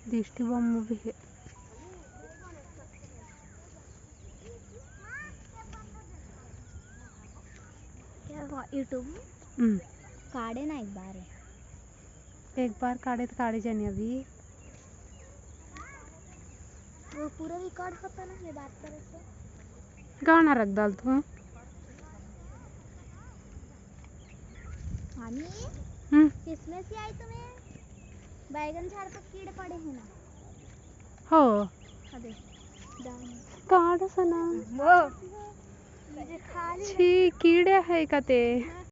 दिष्टि bomb भी है। क्या यूट्यूब काढ़े ना एक बार काढ़े तो काढ़े जाने अभी वो पूरा रिकॉर्ड होता ना मैं बात करे तो गाना रख डाल तू। किसमें से आई तुम्हें बैगन झाड़ पर कीड़े पड़े हैं ना हो अबे काढ़ा सना वो छी कीड़े है कते